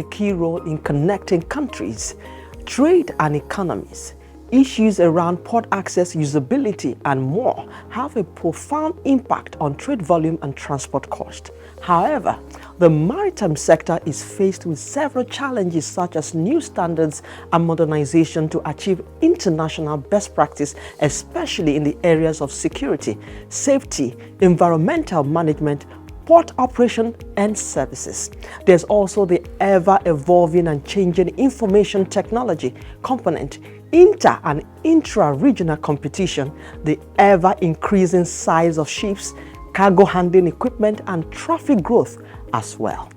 a key role in connecting countries, trade and economies. Issues around port access, usability, and more have a profound impact on trade volume and transport cost. However, the maritime sector is faced with several challenges such as new standards and modernization to achieve international best practice, especially in the areas of security, safety, environmental management, port operation and services. There's also the ever-evolving and changing information technology component, inter- and intra-regional competition, the ever-increasing size of ships, cargo handling equipment, and traffic growth as well.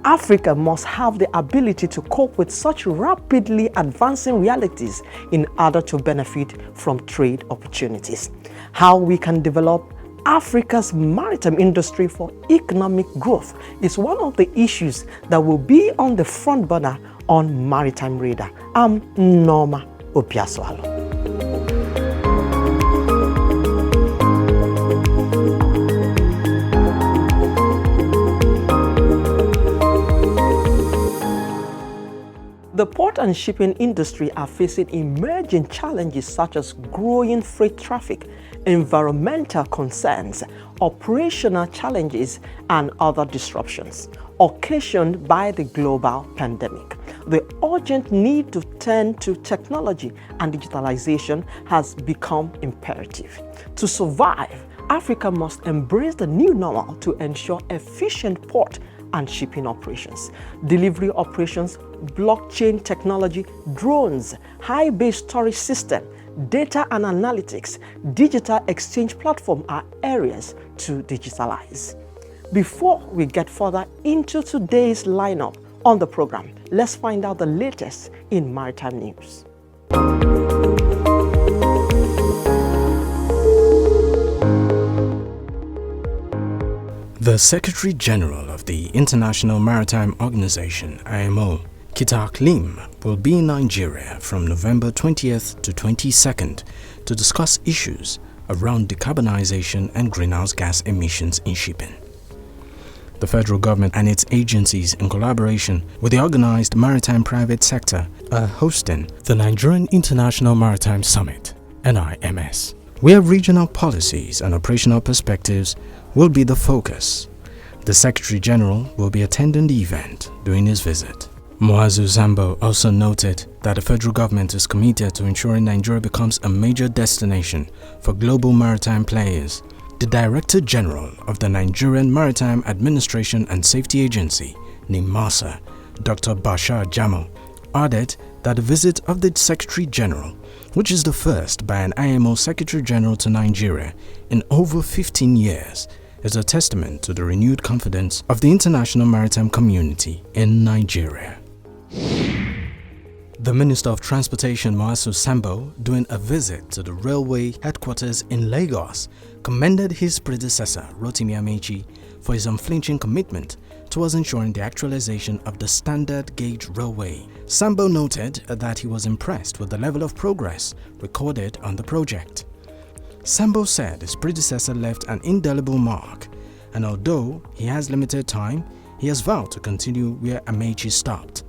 Africa must have the ability to cope with such rapidly advancing realities in order to benefit from trade opportunities. How we can develop Africa's maritime industry for economic growth is one of the issues that will be on the front burner on Maritime Radar. I'm Nneoma Obi-Asualo. The port and shipping industry are facing emerging challenges such as growing freight traffic, environmental concerns, operational challenges, and other disruptions occasioned by the global pandemic. The urgent need to turn to technology and digitalization has become imperative. To survive, Africa must embrace the new normal to ensure efficient port and shipping operations, delivery operations, blockchain technology, drones, high-bay storage system, data and analytics, digital exchange platform are areas to digitalize. Before we get further into today's lineup on the program, let's find out the latest in maritime news. The Secretary General of the International Maritime Organization, IMO, Kitak Lim, will be in Nigeria from November 20th to 22nd to discuss issues around decarbonization and greenhouse gas emissions in shipping. The federal government and its agencies, in collaboration with the organized maritime private sector, are hosting the Nigerian International Maritime Summit, NIMS, where regional policies and operational perspectives will be the focus. The Secretary General will be attending the event during his visit. Muazu Sambo also noted that the federal government is committed to ensuring Nigeria becomes a major destination for global maritime players. The Director General of the Nigerian Maritime Administration and Safety Agency, NIMASA, Dr. Bashar Jamo, added that the visit of the Secretary General, which is the first by an IMO Secretary General to Nigeria in over 15 years, is a testament to the renewed confidence of the international maritime community in Nigeria. The Minister of Transportation, Muazu Sambo, during a visit to the railway headquarters in Lagos, commended his predecessor, Rotimi Amechi, for his unflinching commitment towards ensuring the actualization of the standard gauge railway. Sambo noted that he was impressed with the level of progress recorded on the project. Sambo said his predecessor left an indelible mark, and although he has limited time, he has vowed to continue where Amechi stopped.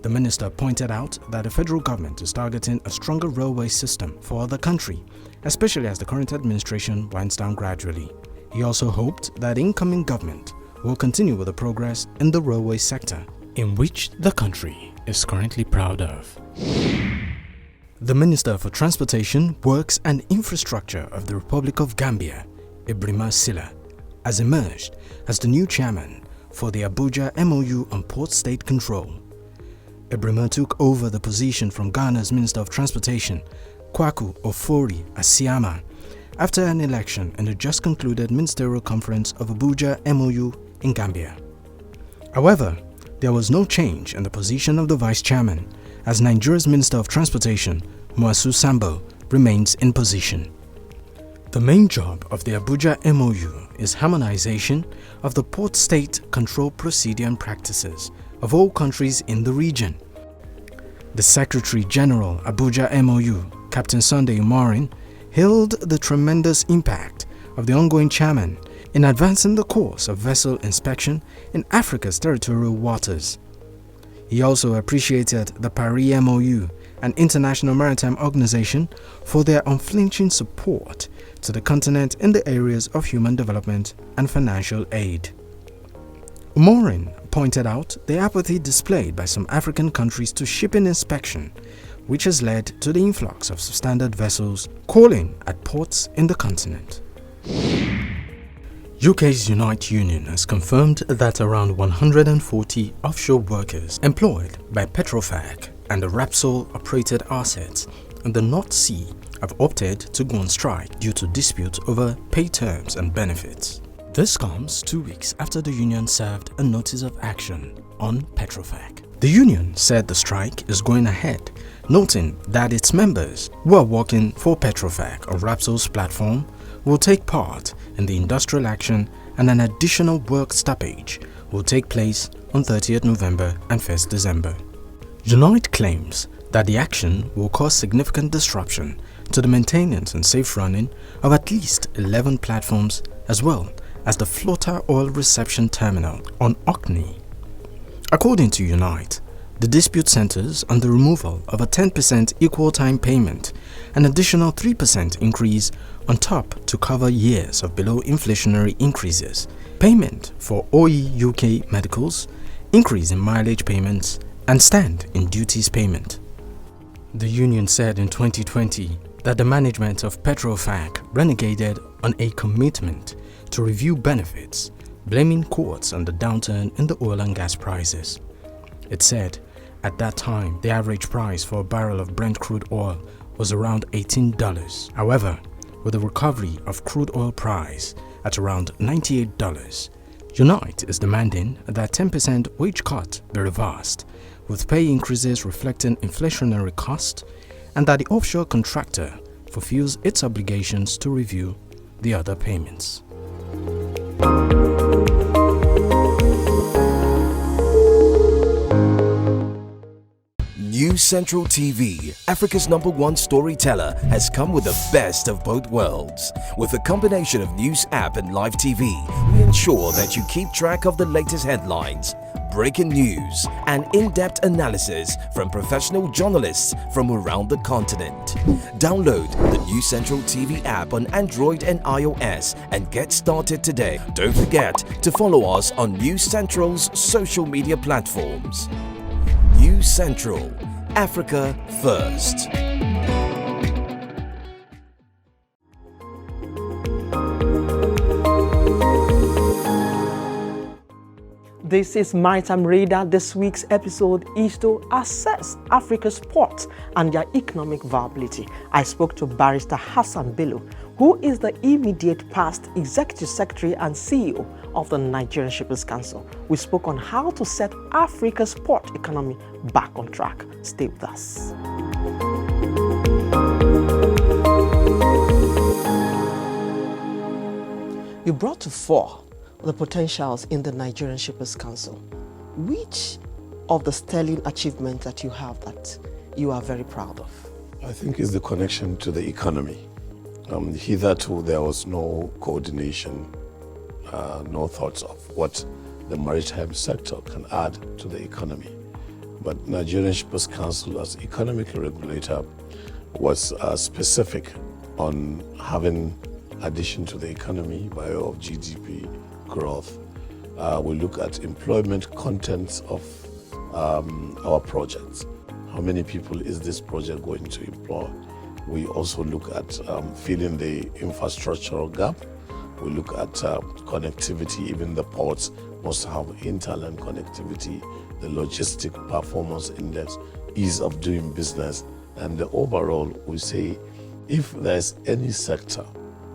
The minister pointed out that the federal government is targeting a stronger railway system for the country, especially as the current administration winds down gradually. He also hoped that the incoming government will continue with the progress in the railway sector, in which the country is currently proud of. The Minister for Transportation, Works and Infrastructure of the Republic of Gambia, Ibrahima Silla, has emerged as the new chairman for the Abuja MOU on Port State Control. Ibrahima took over the position from Ghana's Minister of Transportation, Kwaku Ofori-Asiama, after an election in the just concluded Ministerial Conference of Abuja MOU in Gambia. However, there was no change in the position of the Vice Chairman, as Nigeria's Minister of Transportation, Muazu Sambo, remains in position. The main job of the Abuja MOU is harmonization of the port state control procedure and practices of all countries in the region. The Secretary General Abuja MOU, Captain Sunday Umarin, hailed the tremendous impact of the ongoing chairman in advancing the course of vessel inspection in Africa's territorial waters. He also appreciated the Paris MOU, an international maritime organization, for their unflinching support to the continent in the areas of human development and financial aid. Umorin pointed out the apathy displayed by some African countries to shipping inspection, which has led to the influx of substandard vessels calling at ports in the continent. UK's Unite Union has confirmed that around 140 offshore workers employed by Petrofac and the Repsol-operated assets in the North Sea have opted to go on strike due to disputes over pay terms and benefits. This comes 2 weeks after the union served a notice of action on Petrofac. The union said the strike is going ahead, noting that its members who are working for Petrofac on Repsol's platform will take part in the industrial action, and an additional work stoppage will take place on 30th November and 1st December. Unite claims that the action will cause significant disruption to the maintenance and safe running of at least 11 platforms, as well as the floater oil reception terminal on Orkney. According to Unite, the dispute centers on the removal of a 10% equal time payment, an additional 3% increase on top to cover years of below inflationary increases, payment for OE UK medicals, increase in mileage payments, and stand in duties payment. The union said in 2020 that the management of Petrofac renegated on a commitment to review benefits, blaming courts on the downturn in the oil and gas prices. It said at that time the average price for a barrel of Brent crude oil was around $18. However, with the recovery of crude oil price at around $98, Unite is demanding that 10% wage cut be reversed, with pay increases reflecting inflationary cost, and that the offshore contractor fulfills its obligations to review the other payments. News Central TV, Africa's #1 storyteller, has come with the best of both worlds. With a combination of news app and live TV, we ensure that you keep track of the latest headlines, breaking news, and in-depth analysis from professional journalists from around the continent. Download the News Central TV app on Android and iOS and get started today. Don't forget to follow us on News Central's social media platforms. News Central, Africa First. This is Maritime Radar. This week's episode is to assess Africa's ports and their economic viability. I spoke to Barrister Hassan Bello, who is the immediate past Executive Secretary and CEO of the Nigerian Shippers Council. We spoke on how to set Africa's port economy back on track. Stay with us. You brought to fore the potentials in the Nigerian Shippers Council. Which of the sterling achievements that you have that you are very proud of? I think it's the connection to the economy. Hitherto, there was no coordination, no thoughts of what the maritime sector can add to the economy. But Nigerian Shippers Council, as economic regulator, was specific on having addition to the economy by way of GDP growth. We look at employment contents of our projects. How many people is this project going to employ? We also look at filling the infrastructural gap. We look at connectivity. Even the ports must have interland connectivity, the logistic performance index, ease of doing business, and the overall, we say, if there's any sector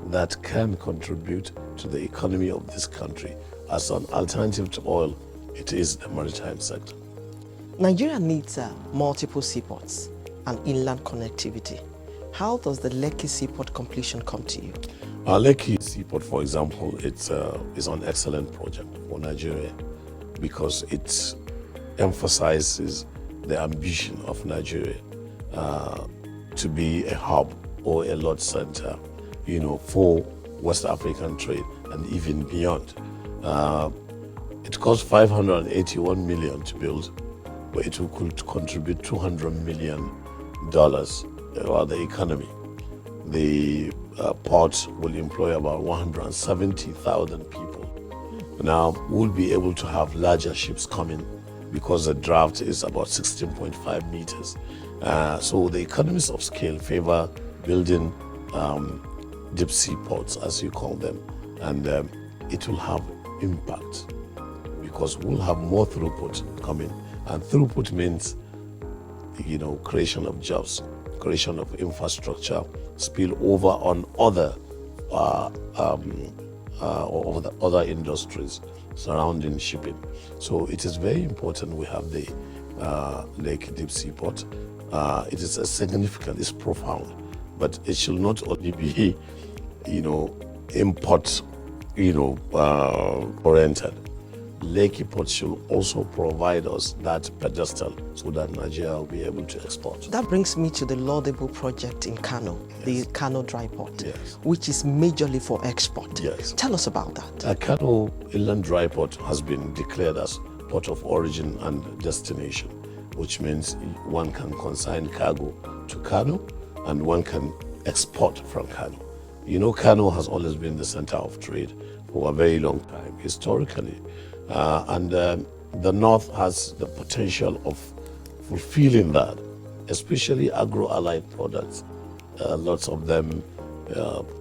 that can contribute to the economy of this country as an alternative to oil, it is the maritime sector. Nigeria needs multiple seaports and inland connectivity. How does the Lekki Seaport completion come to you? Lekki Seaport, for example, is an excellent project for Nigeria because it emphasizes the ambition of Nigeria to be a hub or a load center, for West African trade and even beyond. It cost 581 million to build. but it could contribute $200 million to the economy. The port will employ about 170,000 people. Now, we'll be able to have larger ships coming because the draft is about 16.5 meters. So the economies of scale favor building deep sea ports, as you call them, and it will have impact because we'll have more throughput coming, and throughput means, creation of jobs, creation of infrastructure, spill over on other other industries surrounding shipping. So it is very important we have the Lake Deep Sea Port. It is a significant, it's profound, but it should not only be, import, oriented. Lake Port should also provide us that pedestal so that Nigeria will be able to export. That brings me to the laudable project in Kano, the Kano Dry Port, which is majorly for export. Yes. Tell us about that. Kano Inland Dry Port has been declared as port of origin and destination, which means one can consign cargo to Kano and one can export from Kano. Kano has always been the center of trade for a very long time, historically. And the North has the potential of fulfilling that, especially agro-allied products. Lots of them,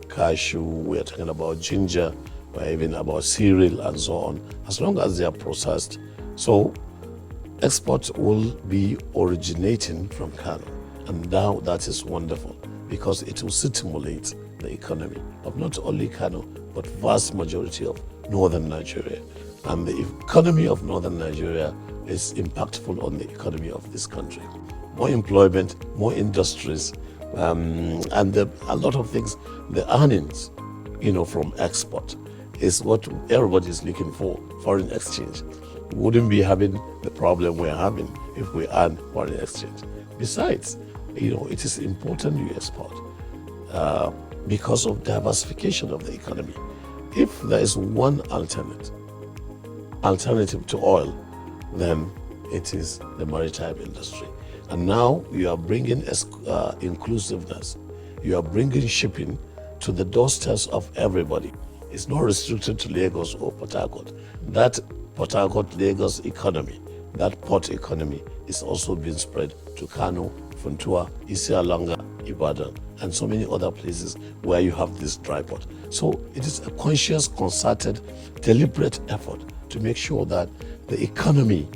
cashew, we're talking about ginger, we're even about cereal and so on, as long as they are processed. So exports will be originating from Kano. And now that is wonderful because it will stimulate the economy of not only Kano, but vast majority of northern Nigeria. And the economy of northern Nigeria is impactful on the economy of this country. More employment, more industries, and a lot of things. The earnings, from export is what everybody is looking for, foreign exchange. We wouldn't be having the problem we're having if we earn foreign exchange. Besides, it is important you export because of diversification of the economy. If there is one alternative to oil, then it is the maritime industry. And now you are bringing inclusiveness. You are bringing shipping to the doorsteps of everybody. It's not restricted to Lagos or Port Harcourt. That Port Harcourt-Lagos economy, that port economy is also being spread to Kano, Funtua, Isialanga, Ibadan, and so many other places where you have this dry port. So it is a conscious, concerted, deliberate effort to make sure that the economy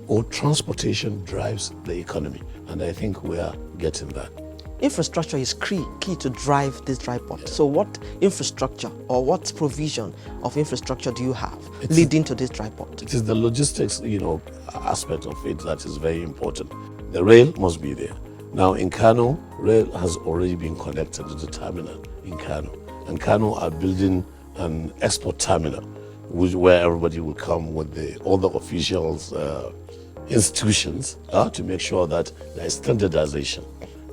or transportation drives the economy. And I think we are getting that. Infrastructure is key to drive this dry port. So what infrastructure or what provision of infrastructure do you have leading to this dry port? It is the logistics, aspect of it that is very important. The rail must be there. Now in Kano, rail has already been connected to the terminal in Kano. And Kano are building an export terminal where everybody will come with all the officials, institutions to make sure that there is standardization,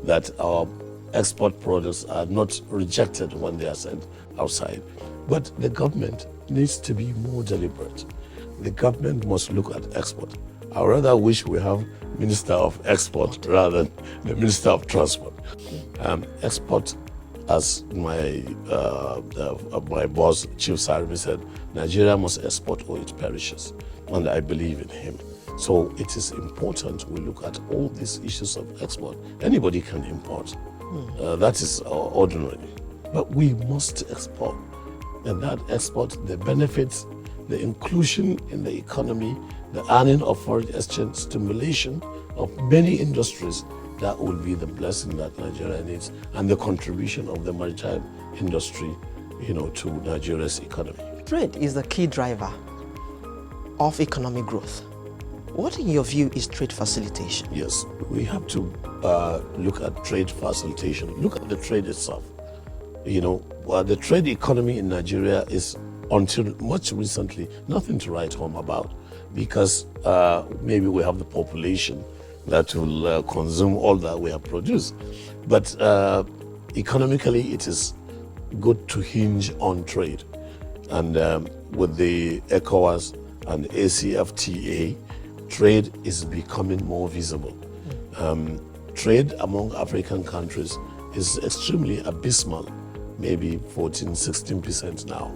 that our export products are not rejected when they are sent outside. But the government needs to be more deliberate. The government must look at export. I rather wish we have Minister of Export rather than the Minister of Transport. Export, as my boss, Chief Sarimi, said, Nigeria must export or it perishes. And I believe in him. So it is important we look at all these issues of export. Anybody can import. That is ordinary. But we must export. And that export, the benefits, the inclusion in the economy, the earning of foreign exchange, stimulation of many industries, that will be the blessing that Nigeria needs and the contribution of the maritime industry, to Nigeria's economy. Trade is the key driver of economic growth. What, in your view, is trade facilitation? Yes, we have to look at trade facilitation. Look at the trade itself. The trade economy in Nigeria is, until much recently, nothing to write home about because maybe we have the population that will consume all that we have produced. But economically, it is good to hinge on trade. And with the ECOWAS and ACFTA, trade is becoming more visible. Trade among African countries is extremely abysmal, maybe 14-16% now.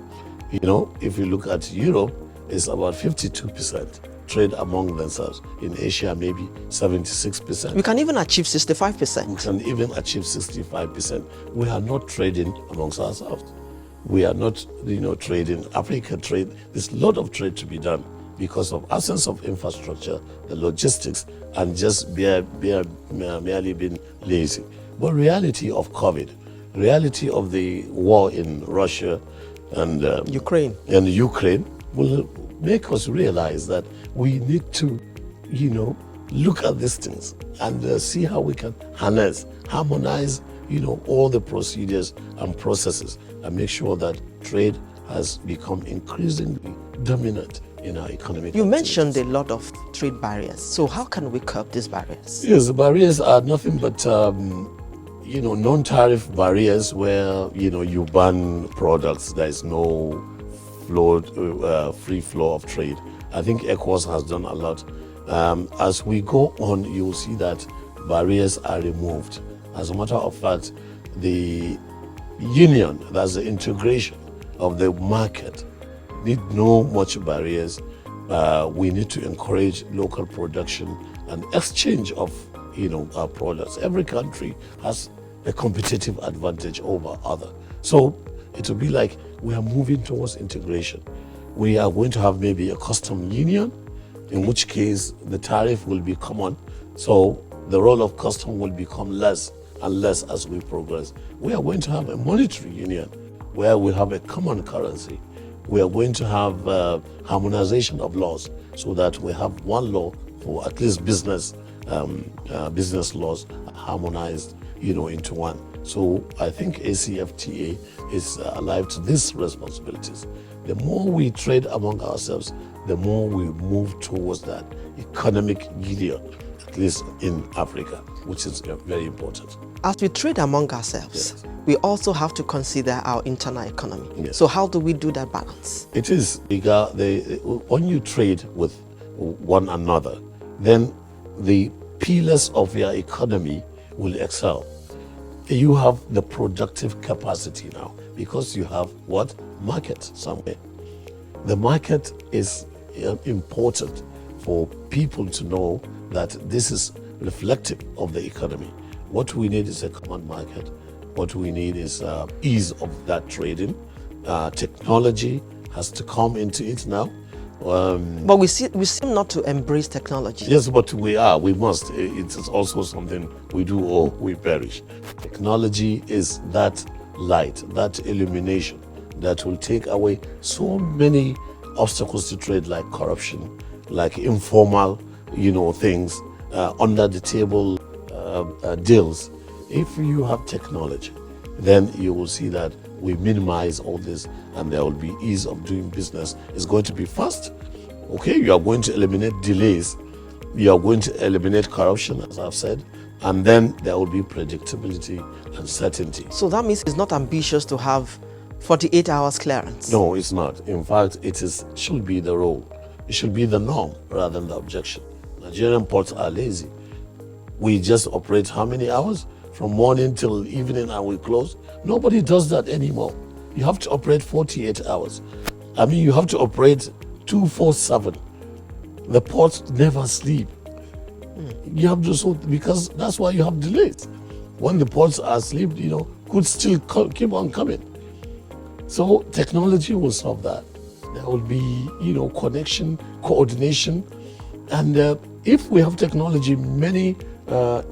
You know, if you look at Europe, it's about 52% trade among themselves. In Asia, maybe 76%. We can even achieve 65%. We can even achieve 65%. We are not trading amongst ourselves. We are not, trading. Africa trade, there's a lot of trade to be done because of absence of infrastructure, the logistics, and just merely being lazy. But reality of COVID, reality of the war in Russia and Ukraine will make us realize that we need to, look at these things and see how we can harmonize, all the procedures and processes and make sure that trade has become increasingly dominant in our economic You activities. mentioned a lot of trade barriers. So how can we curb these barriers? Yes, the barriers are nothing but, non-tariff barriers where, you ban products. There is no free flow of trade. I think ECOWAS has done a lot. As we go on, you will see that barriers are removed. As a matter of fact, the union, that's the integration of the market, need no much barriers. We need to encourage local production and exchange of, our products. Every country has a competitive advantage over other. So it will be like we are moving towards integration. We are going to have maybe a custom union, in which case the tariff will be common. So the role of custom will become less and less as we progress. We are going to have a monetary union where we have a common currency. We are going to have harmonization of laws so that we have one law for at least business laws harmonized, into one. So I think ACFTA is alive to these responsibilities. The more we trade among ourselves, the more we move towards that economic union, at least in Africa, which is very important. As we trade among ourselves, Yes. we also have to consider our internal economy. Yes. So how do we do that balance? It is bigger. When you trade with one another, then the pillars of your economy will excel. You have the productive capacity now because you have what? Market somewhere. The market is important for people to know that this is reflective of the economy. What we need is a common market. What we need is ease of that trading. Technology has to come into it now. But we seem not to embrace technology. Yes, but we must. It is also something we do or we perish. Technology is that light, that illumination that will take away so many obstacles to trade, like corruption, like informal, things, under the table deals. If you have technology, then you will see that we minimize all this and there will be ease of doing business. It's going to be fast. Okay, you are going to eliminate delays. You are going to eliminate corruption, as I've said, and then there will be predictability and certainty. So that means it's not ambitious to have 48 hours clearance. No, it's not. In fact, should be the role. It should be the norm rather than the objection. Nigerian ports are lazy. We just operate how many hours? From morning till evening and we close. Nobody does that anymore. You have to operate 48 hours. I mean, you have to operate 24/7. The ports never sleep. You have to, because that's why you have delays. When the ports are asleep, goods still keep on coming. So technology will solve that. There will be, connection, coordination. And if we have technology, many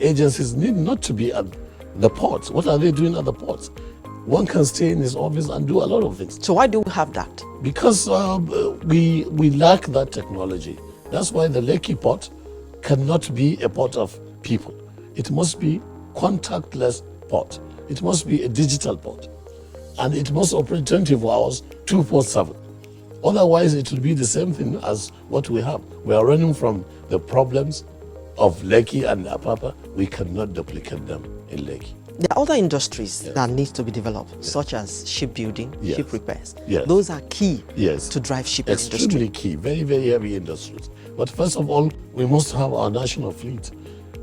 agencies need not to be at the ports. What are they doing at the ports? One can stay in his office and do a lot of things. So why do we have that? Because we lack that technology. That's why the Lekki port cannot be a port of people. It must be contactless port. It must be a digital port. And it must operate 24 hours, 24/7. Otherwise, it will be the same thing as what we have. We are running from the problems of Lekki and Apapa. We cannot duplicate them in Lekki. There are other industries Yes. that need to be developed, such as shipbuilding, Yes. ship repairs. Yes. Those are key Yes. to drive shipping Extremely industry. key, very, very heavy industries. But first of all, we must have our national fleet.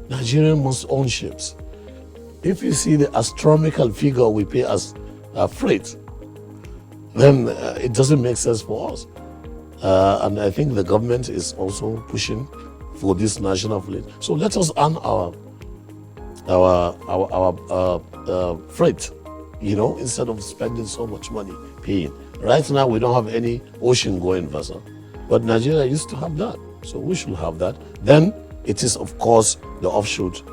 Nigeria must own ships. If you see the astronomical figure we pay as freight, then it doesn't make sense for us. And I think the government is also pushing for this national fleet. So let us earn our freight, instead of spending so much money paying. Right now, we don't have any ocean-going vessel, but Nigeria used to have that, so we should have that. Then it is, of course, the offshoot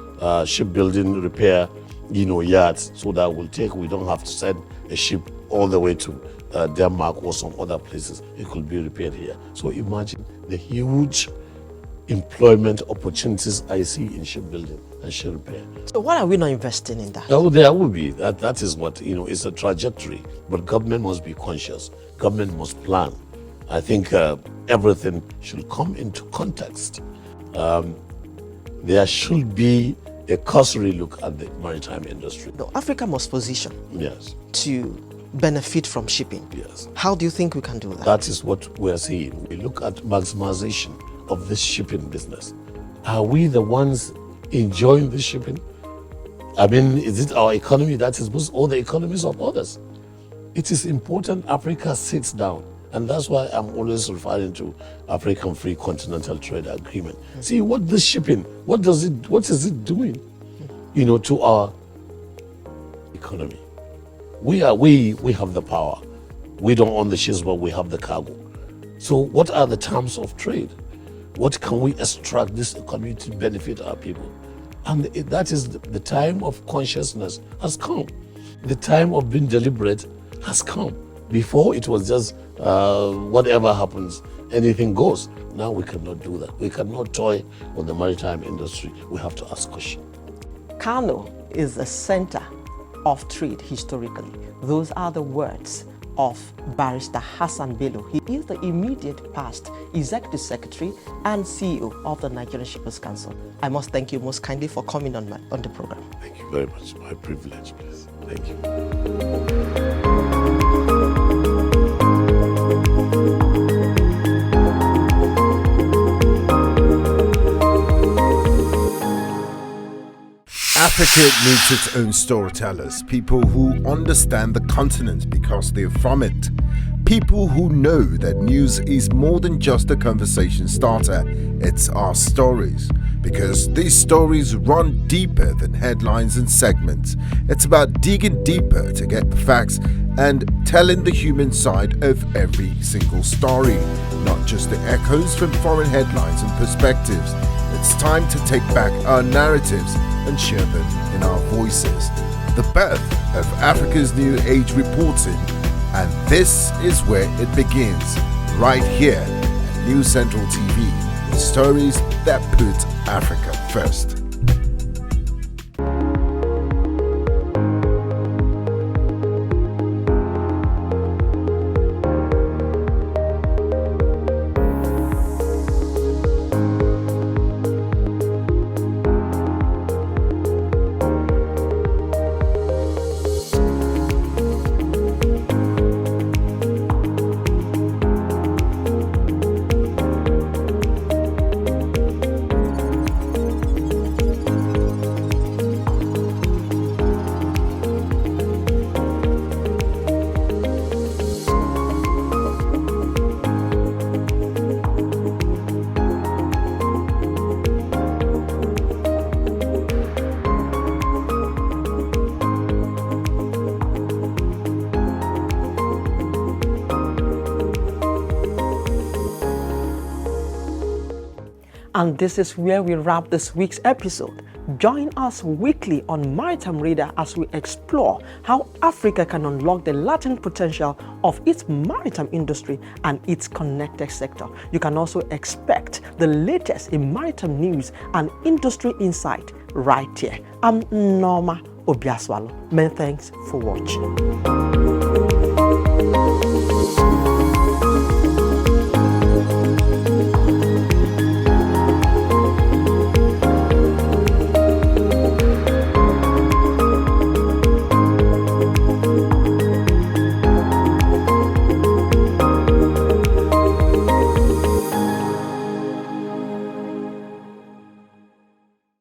shipbuilding repair, yards, so that we don't have to send a ship all the way to Denmark or some other places. It could be repaired here. So imagine the huge employment opportunities I see in shipbuilding and ship repair. So why are we not investing in that? Oh, there will be. That is what, it's a trajectory. But government must be conscious. Government must plan. I think everything should come into context. There should be a cursory look at the maritime industry. No, Africa must position Yes. to benefit from shipping. Yes. How do you think we can do that? That is what we're seeing. We look at maximization of this shipping business. Are we the ones enjoying this shipping? I mean, is it our economy that is boosting all the economies of others? It is important Africa sits down, and that's why I'm always referring to African Free Continental Trade Agreement. See what this shipping, what is it doing, to our economy? We have the power. We don't own the ships, but we have the cargo. So what are the terms of trade? What can we extract this economy to benefit our people? And that is the time of consciousness has come. The time of being deliberate has come. Before it was just whatever happens, anything goes. Now we cannot do that. We cannot toy with the maritime industry. We have to ask questions. Kano is the center of trade historically. Those are the words of Barrister Hassan Bello. He is the immediate past Executive Secretary and CEO of the Nigerian Shippers Council. I must thank you most kindly for coming on the program. Thank you very much. My privilege, please. Thank you. Africa needs its own storytellers, people who understand the continent because they're from it. People who know that news is more than just a conversation starter, it's our stories. Because these stories run deeper than headlines and segments. It's about digging deeper to get the facts and telling the human side of every single story, not just the echoes from foreign headlines and perspectives. It's time to take back our narratives and share them in our voices. The birth of Africa's New Age reporting, and this is where it begins, right here at News Central TV, with stories that put Africa first. And this is where we wrap this week's episode. Join us weekly on Maritime Radar as we explore how Africa can unlock the latent potential of its maritime industry and its connected sector. You can also expect the latest in maritime news and industry insight right here. I'm Nneoma Obi-Asualo. Many thanks for watching.